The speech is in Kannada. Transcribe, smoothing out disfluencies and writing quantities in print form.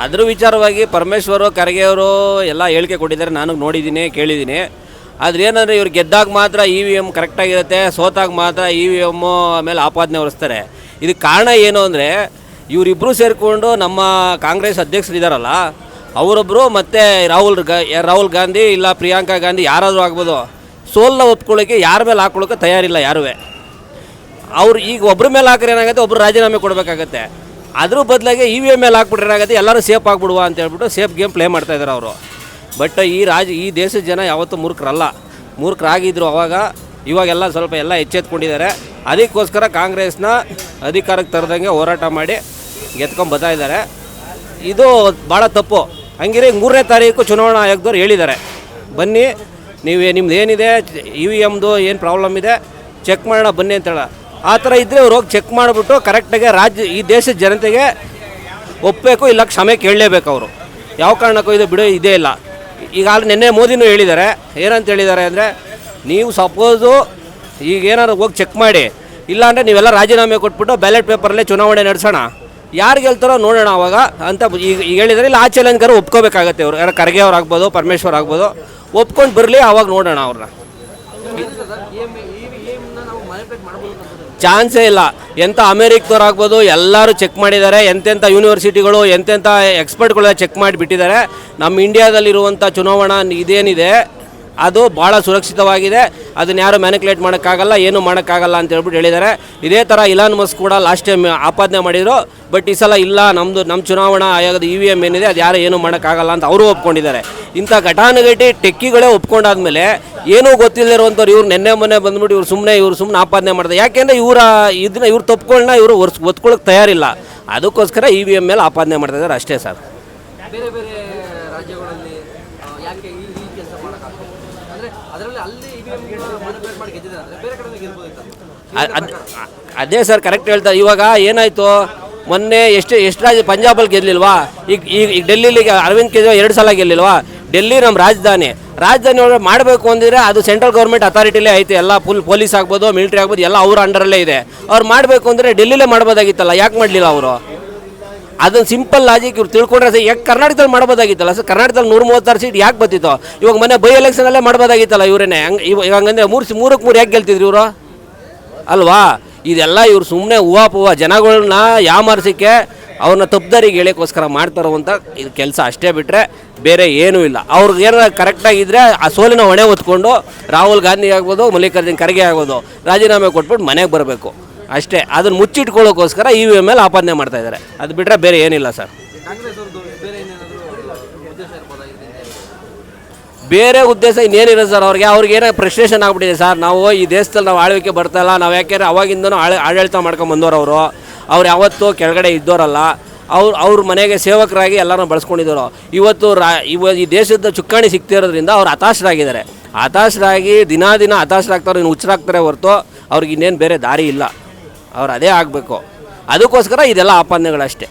ಅದ್ರ ವಿಚಾರವಾಗಿ ಪರಮೇಶ್ವರು ಖರ್ಗೆ ಅವರು ಎಲ್ಲ ಹೇಳಿಕೆ ಕೊಟ್ಟಿದ್ದಾರೆ, ನಾನು ನೋಡಿದ್ದೀನಿ ಕೇಳಿದ್ದೀನಿ. ಆದರೆ ಏನಂದರೆ ಇವ್ರು ಗೆದ್ದಾಗ ಮಾತ್ರ EVM ಕರೆಕ್ಟಾಗಿರುತ್ತೆ, ಸೋತಾಗ ಮಾತ್ರ EVM ಮೇಲೆ ಆಪಾದನೆ ಹೊರಿಸ್ತಾರೆ. ಇದಕ್ಕೆ ಕಾರಣ ಏನು ಅಂದರೆ ಇವರಿಬ್ಬರು ಸೇರಿಕೊಂಡು ನಮ್ಮ ಕಾಂಗ್ರೆಸ್ ಅಧ್ಯಕ್ಷರಿದ್ದಾರಲ್ಲ ಅವರೊಬ್ಬರು ಮತ್ತು ರಾಹುಲ್ ಗಾಂಧಿ ಇಲ್ಲ ಪ್ರಿಯಾಂಕಾ ಗಾಂಧಿ ಯಾರಾದರೂ ಆಗ್ಬೋದು, ಸೋಲನ್ನ ಒಪ್ಕೊಳ್ಳೋಕ್ಕೆ ಯಾರ ಮೇಲೆ ಹಾಕ್ಕೊಳ್ಳೋಕೆ ತಯಾರಿಲ್ಲ ಯಾರೂ. ಅವ್ರು ಈಗ ಒಬ್ಬರ ಮೇಲೆ ಹಾಕ್ರೆ ಏನಾಗುತ್ತೆ, ಒಬ್ಬರು ರಾಜೀನಾಮೆ ಕೊಡಬೇಕಾಗತ್ತೆ. ಅದ್ರ ಬದಲಾಗಿ EVM ಮೇಲೆ ಹಾಕ್ಬಿಟ್ರೆ ಏನಾಗುತ್ತೆ, ಎಲ್ಲರೂ ಸೇಫ್ ಆಗಿಬಿಡುವ ಅಂತ ಹೇಳ್ಬಿಟ್ಟು ಸೇಫ್ ಗೇಮ್ ಪ್ಲೇ ಮಾಡ್ತಾಯಿದ್ದಾರೆ ಅವರು. ಬಟ್ ಈ ದೇಶದ ಜನ ಯಾವತ್ತೂ ಮೂರ್ಖರಾಗಿದ್ದರು ಇವಾಗೆಲ್ಲ ಸ್ವಲ್ಪ ಎಲ್ಲ ಎಚ್ಚೆತ್ಕೊಂಡಿದ್ದಾರೆ. ಅದಕ್ಕೋಸ್ಕರ ಕಾಂಗ್ರೆಸ್ನ ಅಧಿಕಾರಕ್ಕೆ ತರದಂಗೆ ಹೋರಾಟ ಮಾಡಿ ಗೆದ್ಕೊಂಡು ಇದ್ದಾರೆ. ಇದು ಭಾಳ ತಪ್ಪು. ಹಂಗಿರೆ 3ನೇ ತಾರೀಕು ಚುನಾವಣಾ ಆಯೋಗದವ್ರು ಹೇಳಿದ್ದಾರೆ, ಬನ್ನಿ ನಿಮ್ದು ಏನಿದೆ EVMದು ಏನು ಪ್ರಾಬ್ಲಮ್ ಇದೆ ಚೆಕ್ ಮಾಡೋಣ ಬನ್ನಿ ಅಂತೇಳ. ಆ ಥರ ಇದ್ದರೆ ಅವ್ರು ಹೋಗಿ ಚೆಕ್ ಮಾಡಿಬಿಟ್ಟು ಕರೆಕ್ಟಾಗಿ ಈ ದೇಶದ ಜನತೆಗೆ ಒಪ್ಪಬೇಕು, ಇಲ್ಲ ಕ್ಷಮೆ ಕೇಳಲೇಬೇಕು ಅವರು. ಯಾವ ಕಾರಣಕ್ಕೂ ಇದು ಇದೇ ಇಲ್ಲ. ಈಗ ನಿನ್ನೆ ಮೋದಿನೂ ಹೇಳಿದ್ದಾರೆ, ಏನಂತ ಹೇಳಿದ್ದಾರೆ ಅಂದರೆ, ನೀವು ಸಪೋಸು ಈಗ ಏನಾದ್ರು ಹೋಗಿ ಚೆಕ್ ಮಾಡಿ, ಇಲ್ಲಾಂದರೆ ನೀವೆಲ್ಲ ರಾಜೀನಾಮೆ ಕೊಟ್ಬಿಟ್ಟು ಬ್ಯಾಲೆಟ್ ಪೇಪರಲ್ಲೇ ಚುನಾವಣೆ ನಡೆಸೋಣ, ಯಾರು ಗೆಲ್ತಾರೋ ನೋಡೋಣ ಅವಾಗ ಅಂತ ಈಗ ಹೇಳಿದರೆ. ಇಲ್ಲ ಆ ಚಾಲೆಂಜ್ಗಾರ ಒಪ್ಕೋಬೇಕಾಗತ್ತೆ ಅವರು, ಯಾರು ಖರ್ಗೆ ಅವ್ರು ಆಗ್ಬೋದು, ಪರಮೇಶ್ವರ್ ಆಗ್ಬೋದು, ಒಪ್ಕೊಂಡು ಬರಲಿ, ಆವಾಗ ನೋಡೋಣ ಅವ್ರನ್ನ. ಚಾನ್ಸೇ ಇಲ್ಲ. ಎಂಥ ಅಮೇರಿಕದವ್ರು ಆಗ್ಬೋದು ಎಲ್ಲರೂ ಚೆಕ್ ಮಾಡಿದ್ದಾರೆ, ಎಂತೆಂಥ ಯೂನಿವರ್ಸಿಟಿಗಳು ಎಂತೆಂಥ ಎಕ್ಸ್ಪರ್ಟ್ಗಳೆಲ್ಲ ಚೆಕ್ ಮಾಡಿಬಿಟ್ಟಿದ್ದಾರೆ. ನಮ್ಮ ಇಂಡಿಯಾದಲ್ಲಿರುವಂಥ ಚುನಾವಣಾ ಇದೇನಿದೆ ಅದು ಭಾಳ ಸುರಕ್ಷಿತವಾಗಿದೆ, ಅದನ್ನು ಯಾರು ಮ್ಯಾನಿಕ್ಯುಲೇಟ್ ಮಾಡೋಕ್ಕಾಗಲ್ಲ, ಏನೂ ಮಾಡೋಕ್ಕಾಗಲ್ಲ ಅಂತ ಹೇಳ್ಬಿಟ್ಟು ಹೇಳಿದ್ದಾರೆ. ಇದೇ ಥರ ಇಲಾನ್ ಮಸ್ಕ್ ಕೂಡ ಲಾಸ್ಟ್ ಟೈಮ್ ಆಪಾದನೆ ಮಾಡಿದರು. ಬಟ್ ಈ ಸಲ ಇಲ್ಲ, ನಮ್ಮ ಚುನಾವಣಾ ಆಯೋಗದ EVM ಏನಿದೆ ಅದು ಯಾರು ಏನೂ ಮಾಡೋಕ್ಕಾಗಲ್ಲ ಅಂತ ಅವರು ಒಪ್ಕೊಂಡಿದ್ದಾರೆ. ಇಂಥ ಘಟಾನುಘಟಿ ಟೆಕ್ಕಿಗಳೇ ಒಪ್ಕೊಂಡಾದ್ಮೇಲೆ ಏನೂ ಗೊತ್ತಿಲ್ಲದಿರುವಂಥವ್ರು ಇವ್ರು ಮೊನ್ನೆ ಬಂದ್ಬಿಟ್ಟು ಇವ್ರು ಸುಮ್ಮನೆ ಆಪಾದನೆ ಮಾಡ್ತಾರೆ. ಯಾಕೆಂದರೆ ಇವ್ರು ತಪ್ಪುಗಳನ್ನ ಇವರು ಒತ್ಕೊಳ್ಳೋಕೆ ತಯಾರಿಲ್ಲ. ಅದಕ್ಕೋಸ್ಕರ EVM ಮೇಲೆ ಆಪಾದನೆ ಮಾಡ್ತಾಯಿದ್ದಾರೆ ಅಷ್ಟೇ ಸರ್. ಬೇರೆ ಬೇರೆ ರಾಜ್ಯಗಳಲ್ಲಿ ಯಾಕೆ ಈ ಕೆಲಸ ಮಾಡೋಕ್ಕಾಗ್ತದೆ ಅಂದರೆ ಅದರಲ್ಲಿ ಅಲ್ಲಿ ಮ್ಯಾನಿಪುಲೇಟ್ ಮಾಡಿ ಗೆದ್ದಿದ್ದಾರೆ ಅಂದರೆ ಬೇರೆ ಕಡೆ ಗೆಲ್ಬೋದಿತ್ತು. ಅದೇ ಸರ್ ಕರೆಕ್ಟ್ ಹೇಳ್ತಾರೆ. ಇವಾಗ ಏನಾಯಿತು, ಮೊನ್ನೆ ಎಷ್ಟು ರಾಜ್ಯ ಪಂಜಾಬಲ್ಲಿ ಗೆಲ್ಲಿಲ್ವಾ, ಈಗ ಡೆಲ್ಲಿಲಿ ಅರವಿಂದ್ ಕೇಜ್ರಿವಾಲ್ 2 ಸಲ ಗೆಲ್ಲಿಲ್ವಾ. ಡೆಲ್ಲಿ ನಮ್ಮ ರಾಜಧಾನಿ ಒಳಗೆ ಮಾಡಬೇಕು ಅಂದಿದ್ರೆ ಅದು ಸೆಂಟ್ರಲ್ ಗೌರ್ಮೆಂಟ್ ಅಥಾರಿಟಿಲೇ ಐತೆ. ಎಲ್ಲ ಪೊಲೀಸ್ ಆಗ್ಬೋದು, ಮಿಲಿಟರಿ ಆಗ್ಬೋದು, ಎಲ್ಲ ಅವ್ರ ಅಂಡರಲ್ಲೇ ಇದೆ. ಅವ್ರು ಮಾಡಬೇಕು ಅಂದರೆ ಡೆಲ್ಲಿಲೇ ಮಾಡ್ಬೋದಾಗಿತ್ತಲ್ಲ, ಯಾಕೆ ಮಾಡಲಿಲ್ಲ ಅವರು? ಅದನ್ನು ಸಿಂಪಲ್ ಲಾಜಿಕ್ ಇವ್ರು ತಿಳ್ಕೊಂಡ್ರೆ ಯಾಕೆ ಕರ್ನಾಟಕದಲ್ಲಿ ಮಾಡ್ಬೋದಾಗಿತ್ತಲ್ಲ ಸರ್. ಕರ್ನಾಟಕದಲ್ಲಿ 136 ಸೀಟ್ ಯಾಕೆ ಬರ್ತಿತ್ತು? ಇವಾಗ ಮೊನ್ನೆ ಬೈ ಎಲೆಕ್ಷನಲ್ಲೇ ಮಾಡ್ಬೋದಾಗಿತ್ತಲ್ಲ ಇವರೇನೆ. ಇವಾಗಂದರೆ 3 ಯಾಕೆ ಗೆಲ್ತಿದ್ರು ಇವರು ಅಲ್ವಾ? ಇದೆಲ್ಲ ಇವ್ರು ಸುಮ್ಮನೆ ಹೂವು ಜನಗಳನ್ನ ಯಾಮಾರಿಸೋಕ್ಕೆ, ಅವ್ರನ್ನ ತಪ್ಪದಾರಿಗೆ ಹೇಳೋಕ್ಕೋಸ್ಕರ ಮಾಡ್ತಾರಂತ ಇದು ಕೆಲಸ ಅಷ್ಟೇ, ಬಿಟ್ಟರೆ ಬೇರೆ ಏನೂ ಇಲ್ಲ. ಅವ್ರಿಗೆ ಏನಾರ ಕರೆಕ್ಟಾಗಿದ್ದರೆ ಆ ಸೋಲಿನ ಹೊಣೆ ಹೊತ್ಕೊಂಡು ರಾಹುಲ್ ಗಾಂಧಿ ಆಗ್ಬೋದು, ಮಲ್ಲಿಕಾರ್ಜುನ್ ಖರ್ಗೆ ಆಗ್ಬೋದು, ರಾಜೀನಾಮೆ ಕೊಟ್ಬಿಟ್ಟು ಮನೆಗೆ ಬರಬೇಕು ಅಷ್ಟೇ. ಅದನ್ನು ಮುಚ್ಚಿಟ್ಕೊಳ್ಳೋಕ್ಕೋಸ್ಕರ EVM ಮೇಲೆ ಆಪಾದನೆ ಮಾಡ್ತಾಯಿದ್ದಾರೆ. ಅದು ಬಿಟ್ಟರೆ ಬೇರೆ ಏನಿಲ್ಲ ಸರ್. ಬೇರೆ ಉದ್ದೇಶ ಇನ್ನೇನಿದೆ ಸರ್ ಅವ್ರಿಗೇನೋ ಫ್ರಸ್ಟ್ರೇಷನ್ ಆಗ್ಬಿಟ್ಟಿದೆ ಸರ್. ನಾವು ಈ ದೇಶದಲ್ಲಿ ಆಳ್ವಿಕೆ ಬರ್ತಾಯಿಲ್ಲ, ನಾವು ಯಾಕೆಂದರೆ ಅವಾಗಿಂದನೂ ಆಡಳಿತ ಮಾಡ್ಕೊಂಬಂದವರು ಅವ್ರು ಯಾವತ್ತೂ ಕೆಳಗಡೆ ಇದ್ದವರಲ್ಲ. ಅವ್ರ ಮನೆಗೆ ಸೇವಕರಾಗಿ ಎಲ್ಲರೂ ಬಳಸ್ಕೊಂಡಿದ್ದರು. ಇವತ್ತು ಈ ದೇಶದ ಚುಕ್ಕಾಣಿ ಸಿಗ್ತಿರೋದ್ರಿಂದ ಅವ್ರು ಹತಾಶರಾಗಿ ದಿನ ಹತಾಶರಾಗ್ತಾರೆ, ಇನ್ನು ಹುಚ್ಚರಾಗ್ತಾರೆ ಹೊರತು ಅವ್ರಿಗೆ ಇನ್ನೇನು ಬೇರೆ ದಾರಿ ಇಲ್ಲ. ಅವ್ರು ಅದೇ ಆಗಬೇಕು. ಅದಕ್ಕೋಸ್ಕರ ಇದೆಲ್ಲ ಆಪಾದನೆಗಳಷ್ಟೇ.